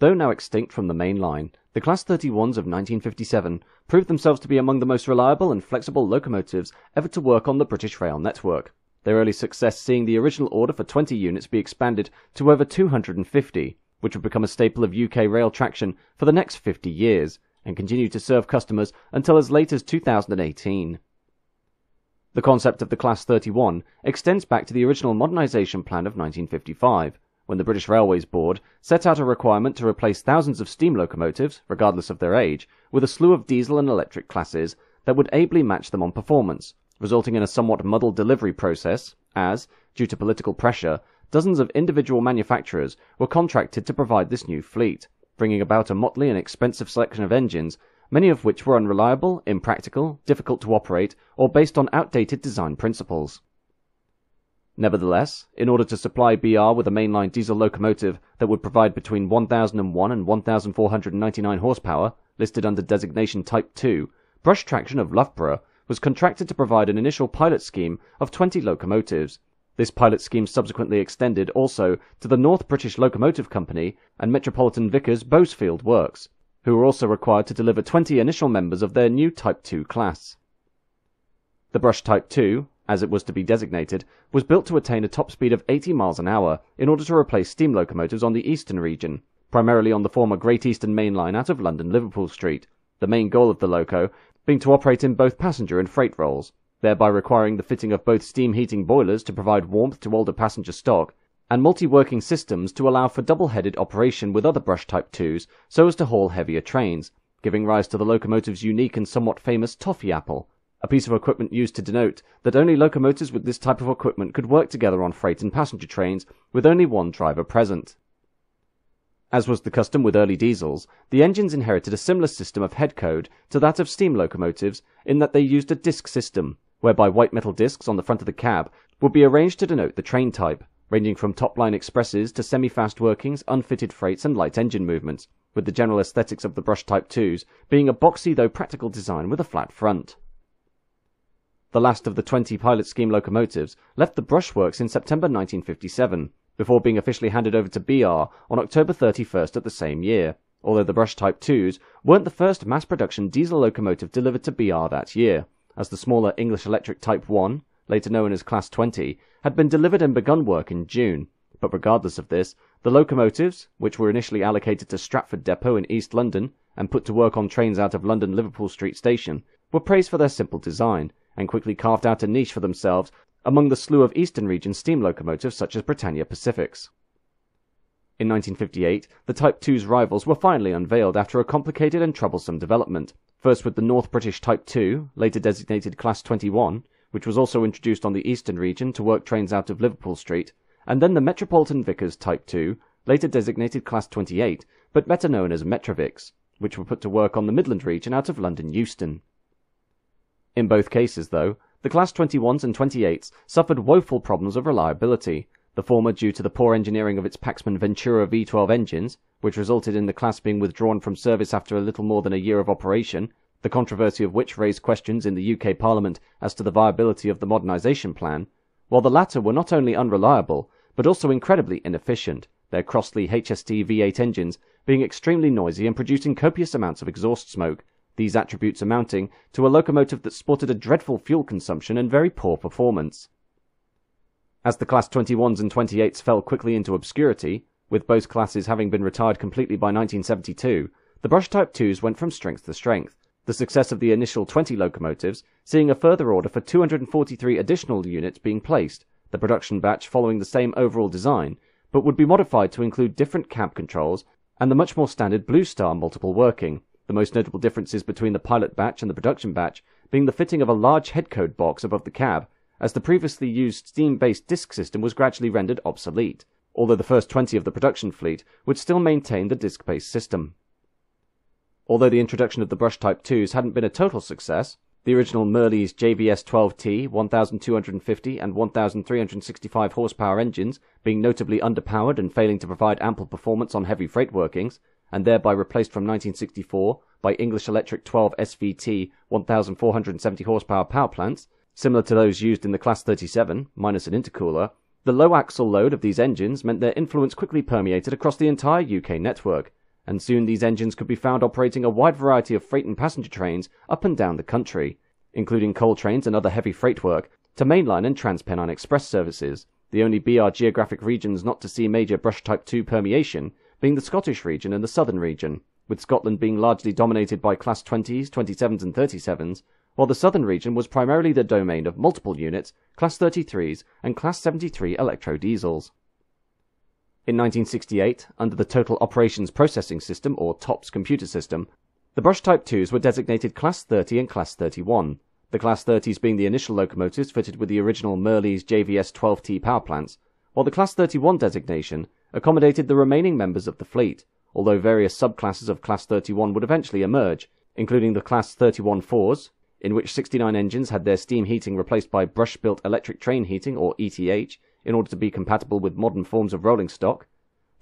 Though now extinct from the main line, the Class 31s of 1957 proved themselves to be among the most reliable and flexible locomotives ever to work on the British rail network, their early success seeing the original order for 20 units be expanded to over 250, which would become a staple of UK rail traction for the next 50 years, and continue to serve customers until as late as 2018. The concept of the Class 31 extends back to the original Modernisation Plan of 1955, when the British Railways Board set out a requirement to replace thousands of steam locomotives, regardless of their age, with a slew of diesel and electric classes that would ably match them on performance, resulting in a somewhat muddled delivery process as, due to political pressure, dozens of individual manufacturers were contracted to provide this new fleet, bringing about a motley and expensive selection of engines, many of which were unreliable, impractical, difficult to operate, or based on outdated design principles. Nevertheless, in order to supply BR with a mainline diesel locomotive that would provide between 1001 and 1499 horsepower, listed under designation Type 2, Brush Traction of Loughborough was contracted to provide an initial pilot scheme of 20 locomotives. This pilot scheme subsequently extended also to the North British Locomotive Company and Metropolitan Vickers Bosefield Works, who were also required to deliver 20 initial members of their new Type 2 class. The Brush Type 2, as it was to be designated, was built to attain a top speed of 80 miles an hour in order to replace steam locomotives on the eastern region, primarily on the former Great Eastern Main Line out of London Liverpool Street, the main goal of the loco being to operate in both passenger and freight roles, thereby requiring the fitting of both steam heating boilers to provide warmth to older passenger stock, and multi-working systems to allow for double-headed operation with other Brush Type 2s so as to haul heavier trains, giving rise to the locomotive's unique and somewhat famous toffee apple, a piece of equipment used to denote that only locomotives with this type of equipment could work together on freight and passenger trains with only one driver present. As was the custom with early diesels, the engines inherited a similar system of head code to that of steam locomotives in that they used a disc system, whereby white metal discs on the front of the cab would be arranged to denote the train type, ranging from top-line expresses to semi-fast workings, unfitted freights and light engine movements, with the general aesthetics of the Brush Type 2s being a boxy though practical design with a flat front. The last of the 20 pilot scheme locomotives left the brushworks in September 1957, before being officially handed over to BR on October 31st of the same year, although the Brush Type 2s weren't the first mass-production diesel locomotive delivered to BR that year, as the smaller English Electric Type 1, later known as Class 20, had been delivered and begun work in June. But regardless of this, the locomotives, which were initially allocated to Stratford Depot in East London and put to work on trains out of London Liverpool Street Station, were praised for their simple design, and quickly carved out a niche for themselves among the slew of Eastern region steam locomotives such as Britannia Pacifics. In 1958, the Type 2's rivals were finally unveiled after a complicated and troublesome development, first with the North British Type 2, later designated Class 21, which was also introduced on the Eastern region to work trains out of Liverpool Street, and then the Metropolitan Vickers Type 2, later designated Class 28, but better known as Metrovix, which were put to work on the Midland region out of London Euston. In both cases, though, the Class 21s and 28s suffered woeful problems of reliability, the former due to the poor engineering of its Paxman Ventura V12 engines, which resulted in the class being withdrawn from service after a little more than a year of operation, the controversy of which raised questions in the UK Parliament as to the viability of the Modernisation Plan, while the latter were not only unreliable, but also incredibly inefficient, their costly HST V8 engines being extremely noisy and producing copious amounts of exhaust smoke, these attributes amounting to a locomotive that sported a dreadful fuel consumption and very poor performance. As the Class 21s and 28s fell quickly into obscurity, with both classes having been retired completely by 1972, the Brush Type 2s went from strength to strength, the success of the initial 20 locomotives seeing a further order for 243 additional units being placed, the production batch following the same overall design, but would be modified to include different cab controls and the much more standard Blue Star multiple working, the most notable differences between the pilot batch and the production batch being the fitting of a large headcode box above the cab, as the previously used steam-based disc system was gradually rendered obsolete, although the first 20 of the production fleet would still maintain the disc-based system. Although the introduction of the Brush Type 2s hadn't been a total success, the original Merley's JVS 12T 1250 and 1365 horsepower engines being notably underpowered and failing to provide ample performance on heavy freight workings, and thereby replaced from 1964 by English Electric 12 SVT 1470 horsepower power plants, similar to those used in the Class 37, minus an intercooler, the low axle load of these engines meant their influence quickly permeated across the entire UK network, and soon these engines could be found operating a wide variety of freight and passenger trains up and down the country, including coal trains and other heavy freight work, to mainline and Transpennine Express services, the only BR geographic regions not to see major Brush Type 2 permeation being the Scottish region and the Southern region, with Scotland being largely dominated by Class 20s, 27s and 37s, while the Southern region was primarily the domain of multiple units, Class 33s and Class 73 electro-diesels. In 1968, under the Total Operations Processing System, or TOPS computer system, the Brush Type 2s were designated Class 30 and Class 31, the Class 30s being the initial locomotives fitted with the original Mirrlees JVS 12T power plants, while the Class 31 designation accommodated the remaining members of the fleet, although various subclasses of Class 31 would eventually emerge, including the Class 31-4s, in which 69 engines had their steam heating replaced by brush-built electric train heating, or ETH, in order to be compatible with modern forms of rolling stock,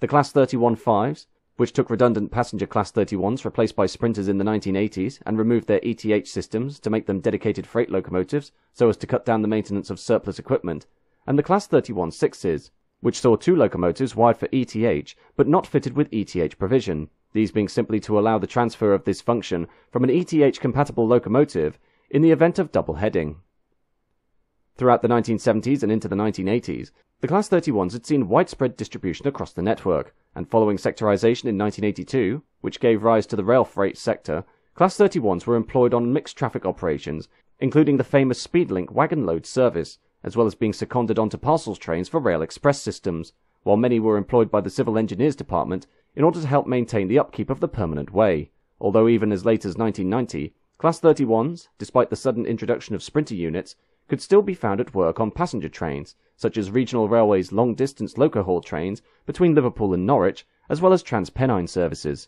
the Class 31-5s, which took redundant passenger Class 31s replaced by sprinters in the 1980s and removed their ETH systems to make them dedicated freight locomotives so as to cut down the maintenance of surplus equipment, and the Class 31-6s, which saw 2 locomotives wired for ETH but not fitted with ETH provision, these being simply to allow the transfer of this function from an ETH-compatible locomotive in the event of double heading. Throughout the 1970s and into the 1980s, the Class 31s had seen widespread distribution across the network, and following sectorization in 1982, which gave rise to the rail freight sector, Class 31s were employed on mixed traffic operations, including the famous Speedlink wagon load service, as well as being seconded onto parcels trains for rail express systems, while many were employed by the Civil Engineers Department in order to help maintain the upkeep of the permanent way, although even as late as 1990, Class 31s, despite the sudden introduction of sprinter units, could still be found at work on passenger trains, such as Regional Railway's long-distance loco-haul trains between Liverpool and Norwich, as well as Transpennine services.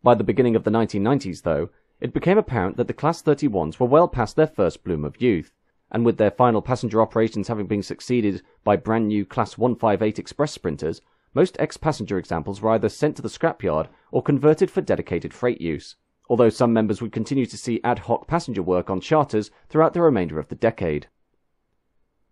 By the beginning of the 1990s, though, it became apparent that the Class 31s were well past their first bloom of youth, and with their final passenger operations having been succeeded by brand new Class 158 express sprinters, most ex-passenger examples were either sent to the scrapyard or converted for dedicated freight use, although some members would continue to see ad hoc passenger work on charters throughout the remainder of the decade.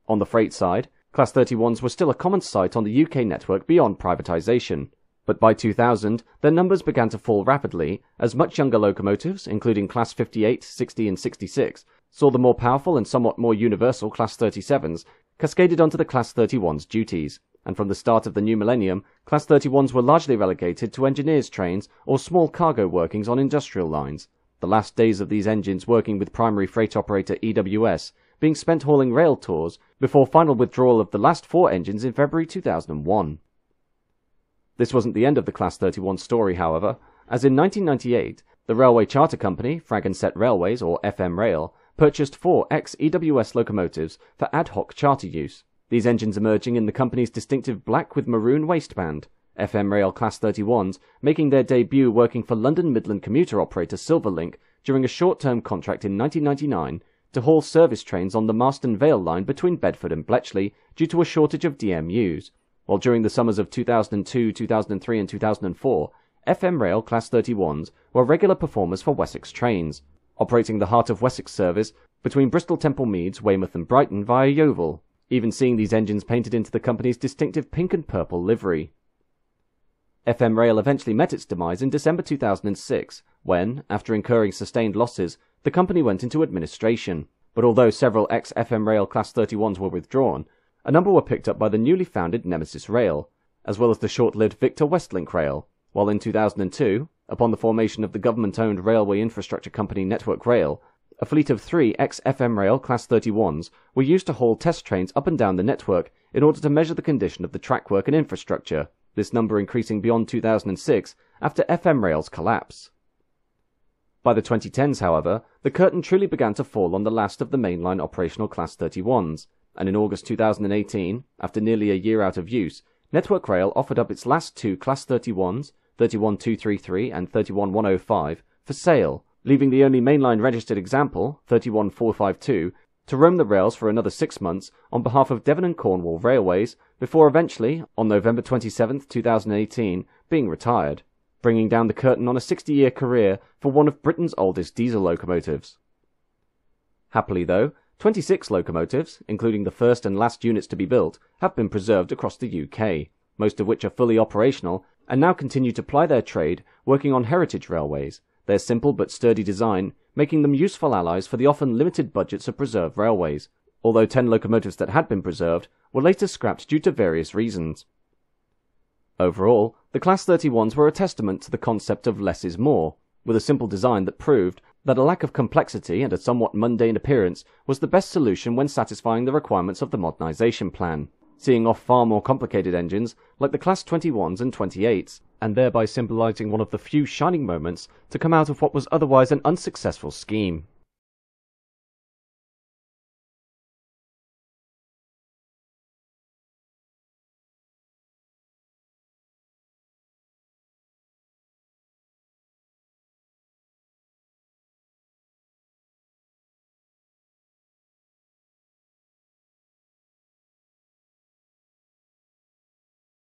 On the freight side, Class 31s were still a common sight on the UK network beyond privatisation, but by 2000 their numbers began to fall rapidly as much younger locomotives, including Class 58, 60 and 66, saw the more powerful and somewhat more universal Class 37s cascaded onto the Class 31's duties, and from the start of the new millennium, Class 31s were largely relegated to engineers' trains or small cargo workings on industrial lines, the last days of these engines working with primary freight operator EWS being spent hauling rail tours before final withdrawal of the last 4 engines in February 2001. This wasn't the end of the Class 31 story, however, as in 1998, the railway charter company, Fragonset Railways, or FM Rail, purchased 4 ex-EWS locomotives for ad hoc charter use, these engines emerging in the company's distinctive black with maroon waistband, FM Rail Class 31s making their debut working for London Midland commuter operator Silverlink during a short-term contract in 1999 to haul service trains on the Marston Vale line between Bedford and Bletchley due to a shortage of DMUs, while during the summers of 2002, 2003 and 2004, FM Rail Class 31s were regular performers for Wessex trains, operating the Heart of Wessex service between Bristol Temple Meads, Weymouth and Brighton via Yeovil, even seeing these engines painted into the company's distinctive pink and purple livery. FM Rail eventually met its demise in December 2006, when, after incurring sustained losses, the company went into administration, but although several ex-FM Rail Class 31s were withdrawn, a number were picked up by the newly founded Nemesis Rail, as well as the short-lived Victor Westlink Rail, while in 2002, upon the formation of the government-owned railway infrastructure company Network Rail, a fleet of 3 ex-FM Rail Class 31s were used to haul test trains up and down the network in order to measure the condition of the trackwork and infrastructure, this number increasing beyond 2006 after FM Rail's collapse. By the 2010s, however, the curtain truly began to fall on the last of the mainline operational Class 31s, and in August 2018, after nearly a year out of use, Network Rail offered up its last 2 Class 31s, 31233 and 31105, for sale, leaving the only mainline registered example, 31452, to roam the rails for another 6 months on behalf of Devon and Cornwall Railways, before eventually, on November 27, 2018, being retired, bringing down the curtain on a 60-year career for one of Britain's oldest diesel locomotives. Happily though, 26 locomotives, including the first and last units to be built, have been preserved across the UK, most of which are fully operational and now continue to ply their trade working on heritage railways, their simple but sturdy design making them useful allies for the often limited budgets of preserved railways, although 10 locomotives that had been preserved were later scrapped due to various reasons. Overall, the Class 31s were a testament to the concept of less is more, with a simple design that proved that a lack of complexity and a somewhat mundane appearance was the best solution when satisfying the requirements of the Modernisation Plan, seeing off far more complicated engines like the Class 21s and 28s, and thereby symbolising one of the few shining moments to come out of what was otherwise an unsuccessful scheme.